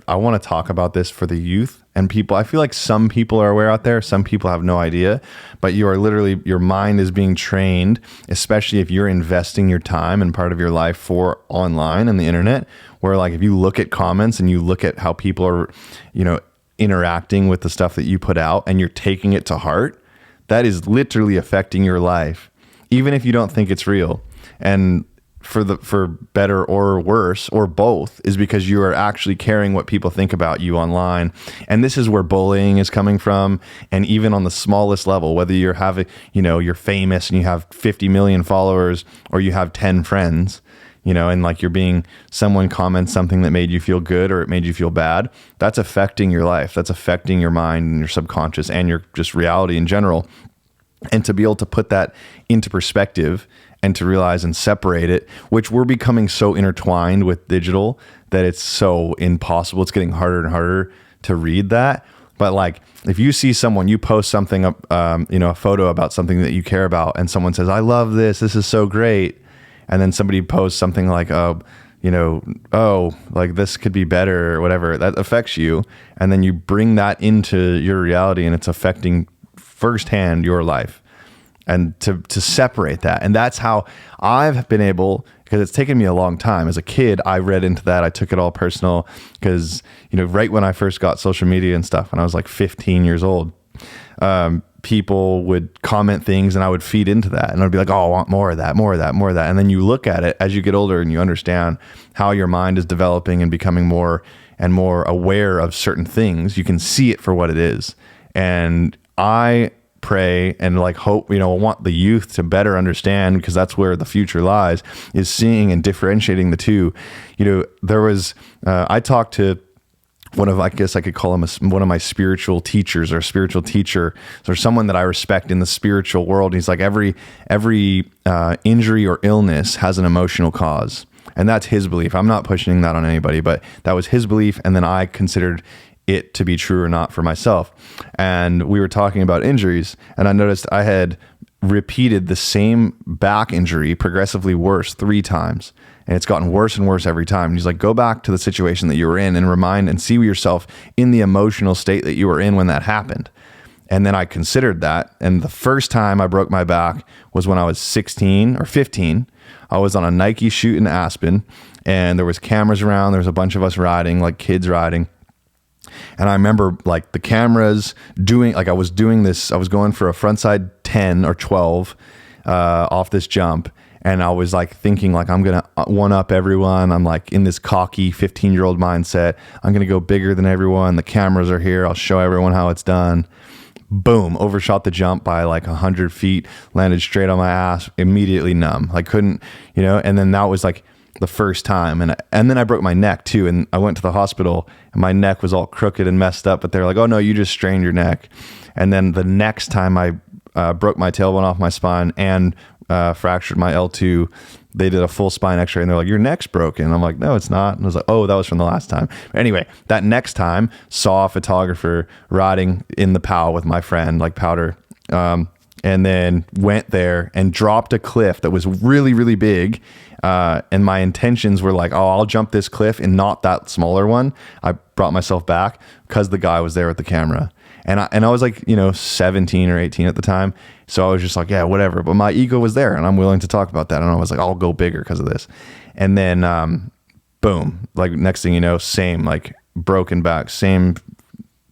I want to talk about this for the youth and people. I feel like some people are aware out there. Some people have no idea, but you are literally, your mind is being trained, especially if you're investing your time and part of your life for online and the internet, where like, if you look at comments and you look at how people are, you know, interacting with the stuff that you put out and you're taking it to heart, that is literally affecting your life, even if you don't think it's real. And for better or worse or both, is because you are actually caring what people think about you online. And this is where bullying is coming from. And even on the smallest level, whether you're having, you know, you're famous and you have 50 million followers, or you have 10 friends, you know, and like someone comments something that made you feel good or it made you feel bad, that's affecting your life. That's affecting your mind and your subconscious and your just reality in general. And to be able to put that into perspective and to realize and separate it, which we're becoming so intertwined with digital that it's so impossible. It's getting harder and harder to read that. But like, if you see someone, you post something, you know, a photo about something that you care about, and someone says, I love this, this is so great. And then somebody posts something like, you know, oh, like this could be better or whatever, that affects you. And then you bring that into your reality and it's affecting firsthand your life. And to separate that. And that's how I've been able, because it's taken me a long time. As a kid, I read into that. I took it all personal because, you know, right when I first got social media and stuff, when I was like 15 years old, people would comment things and I would feed into that. And I'd be like, oh, I want more of that, more of that, more of that. And then you look at it as you get older and you understand how your mind is developing and becoming more and more aware of certain things. You can see it for what it is. And I pray and like hope, you know, I want the youth to better understand, because that's where the future lies, is seeing and differentiating the two. You know, there was, I talked to one of, I guess I could call him one of my spiritual teachers, or spiritual teacher, or someone that I respect in the spiritual world. He's like, every injury or illness has an emotional cause. And that's his belief. I'm not pushing that on anybody, but that was his belief. And then I considered it to be true or not for myself. And we were talking about injuries, and I noticed I had repeated the same back injury progressively worse 3 times. And it's gotten worse and worse every time. And he's like, go back to the situation that you were in and remind and see yourself in the emotional state that you were in when that happened. And then I considered that. And the first time I broke my back was when I was 16 or 15. I was on a Nike shoot in Aspen, and there was cameras around. There was a bunch of us riding, like kids riding. And I remember like the cameras doing, like I was doing this, I was going for a frontside 10 or 12 off this jump. And I was like thinking like, I'm going to one up everyone. I'm like in this cocky 15-year-old mindset. I'm going to go bigger than everyone. The cameras are here. I'll show everyone how it's done. Boom, overshot the jump by like 100 feet, landed straight on my ass, immediately numb. I couldn't, you know, and then that was like the first time. And then I broke my neck too. And I went to the hospital and my neck was all crooked and messed up, but they're like, oh no, you just strained your neck. And then the next time I broke my tailbone off my spine and fractured my L2, they did a full spine x-ray and they're like, your neck's broken. I'm like, no, it's not. And I was like, oh, that was from the last time. Anyway, that next time saw a photographer riding in the POW with my friend, like Powder, and then went there and dropped a cliff that was really, really big. And my intentions were like, oh, I'll jump this cliff and not that smaller one. I brought myself back because the guy was there with the camera. And I was like, you know, 17 or 18 at the time. So I was just like, yeah, whatever. But my ego was there and I'm willing to talk about that. And I was like, I'll go bigger because of this. And then, boom, like next thing you know, same, like broken back, same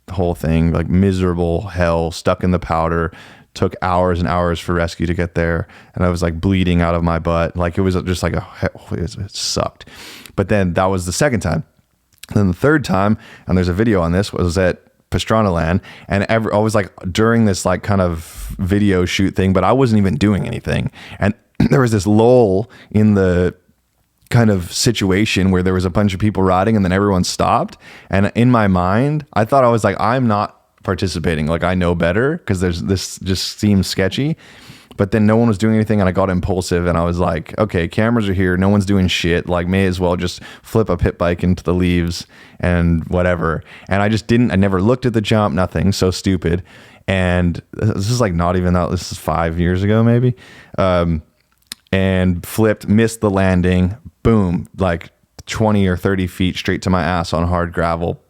whole thing, like miserable hell, stuck in the powder. Took hours and hours for rescue to get there. And I was like bleeding out of my butt. Like it was just like it sucked. But then that was the second time. And then the third time, and there's a video on this, was at Pastrana Land. And I was like during this like kind of video shoot thing, but I wasn't even doing anything. And there was this lull in the kind of situation where there was a bunch of people riding and then everyone stopped. And in my mind, I thought I was like, I'm not participating, like I know better, because this just seems sketchy. But then no one was doing anything and I got impulsive and I was like, okay, cameras are here, no one's doing shit, like may as well just flip a pit bike into the leaves and whatever. And I never looked at the jump, nothing, so stupid. And this is like not even that, this is 5 years ago maybe, and flipped, missed the landing, boom, like 20 or 30 feet straight to my ass on hard gravel,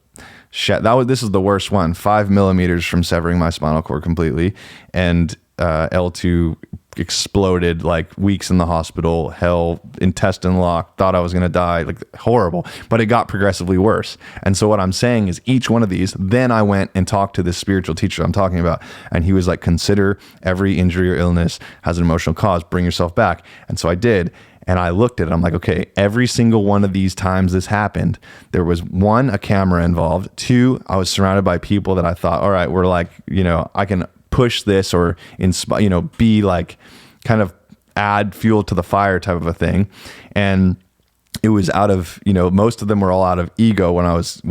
This is the worst one, 5 millimeters from severing my spinal cord completely. And L2 exploded, like weeks in the hospital, hell, intestine lock, thought I was going to die, like horrible, but it got progressively worse. And so what I'm saying is each one of these, then I went and talked to this spiritual teacher I'm talking about. And he was like, consider every injury or illness has an emotional cause, bring yourself back. And so I did. And I looked at it, I'm like, okay, every single one of these times this happened, there was one, a camera involved. Two, I was surrounded by people that I thought, all right, we're like, I can push this or inspire, be like kind of add fuel to the fire type of a thing. And it was out of, most of them were all out of ego when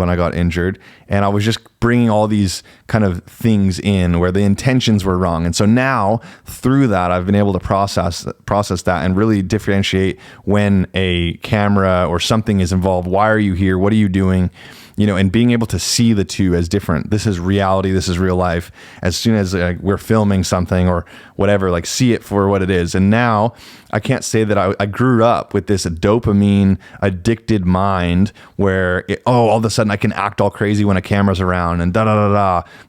I got injured. And I was just bringing all these kind of things in where the intentions were wrong. And so now through that, I've been able to process that and really differentiate when a camera or something is involved. Why are you here? What are you doing? And being able to see the two as different. This is reality. This is real life. As soon as we're filming something or whatever, like see it for what it is. And now I can't say that I grew up with this dopamine addicted mind where all of a sudden I can act all crazy when a camera's around and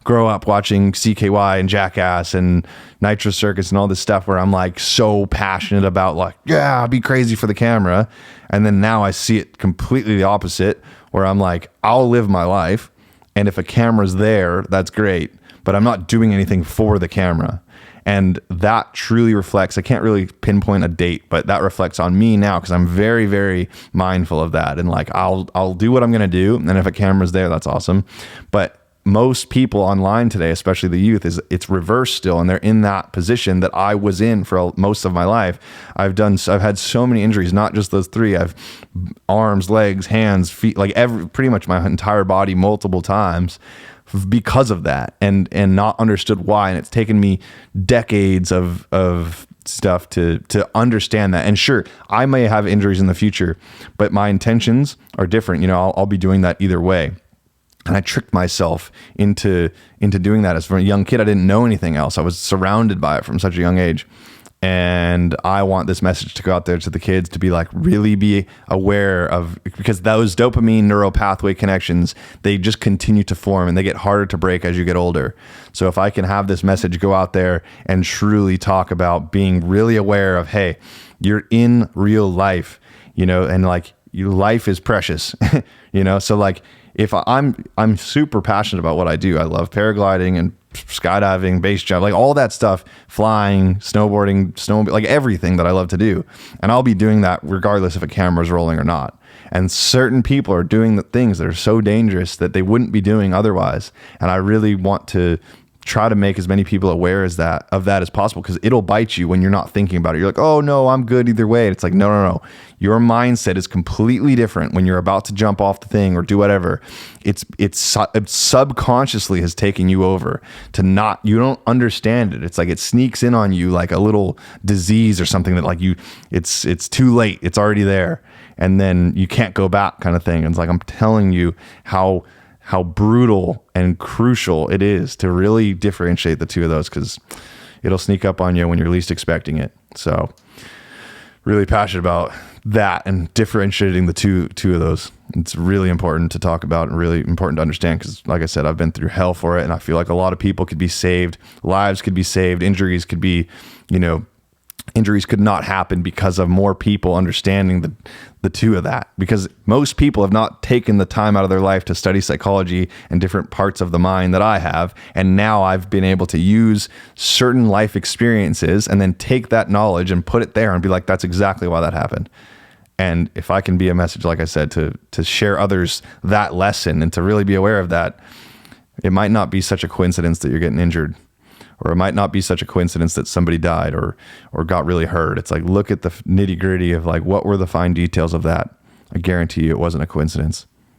grow up watching CKY and Jackass and Nitro Circus and all this stuff where I'm like so passionate about like, yeah, be crazy for the camera. And then now I see it completely the opposite, where I'm like, I'll live my life. And if a camera's there, that's great, but I'm not doing anything for the camera. And that truly reflects, I can't really pinpoint a date, but that reflects on me now because I'm very, very mindful of that. And like, I'll do what I'm going to do. And if a camera's there, that's awesome. But most people online today, especially the youth, it's reversed still. And they're in that position that I was in for most of my life. I've had so many injuries, not just those three. I've arms, legs, hands, feet, like pretty much my entire body multiple times because of that and not understood why. And it's taken me decades of stuff to understand that. And sure, I may have injuries in the future, but my intentions are different. I'll be doing that either way. And I tricked myself into doing that. As a young kid, I didn't know anything else. I was surrounded by it from such a young age. And I want this message to go out there to the kids to be like, really be aware of, because those dopamine neural pathway connections, they just continue to form and they get harder to break as you get older. So if I can have this message go out there and truly talk about being really aware of, hey, you're in real life, and like your life is precious, so like, if I'm super passionate about what I do. I love paragliding and skydiving, base jump, like all that stuff, flying, snowboarding, like everything that I love to do. And I'll be doing that regardless if a camera's rolling or not. And certain people are doing the things that are so dangerous that they wouldn't be doing otherwise. And I really want to try to make as many people aware of that as possible, because it'll bite you when you're not thinking about it. You're like, oh no, I'm good either way. And it's like, no. Your mindset is completely different when you're about to jump off the thing or do whatever. It subconsciously has taken you over to you don't understand it. It's like it sneaks in on you like a little disease or something that like it's too late. It's already there. And then you can't go back kind of thing. And it's like, I'm telling you how brutal and crucial it is to really differentiate the two of those, because it'll sneak up on you when you're least expecting it. So really passionate about that and differentiating the two of those. It's really important to talk about and really important to understand, because like I said, I've been through hell for it, and I feel like a lot of people could be saved, lives could be saved, injuries could be, injuries could not happen because of more people understanding the two of that, because most people have not taken the time out of their life to study psychology and different parts of the mind that I have. And now I've been able to use certain life experiences and then take that knowledge and put it there and be like, that's exactly why that happened. And if I can be a message, like I said, to share others that lesson and to really be aware of that, it might not be such a coincidence that you're getting injured. Or it might not be such a coincidence that somebody died or got really hurt. It's like, look at the nitty gritty of like, what were the fine details of that? I guarantee you it wasn't a coincidence.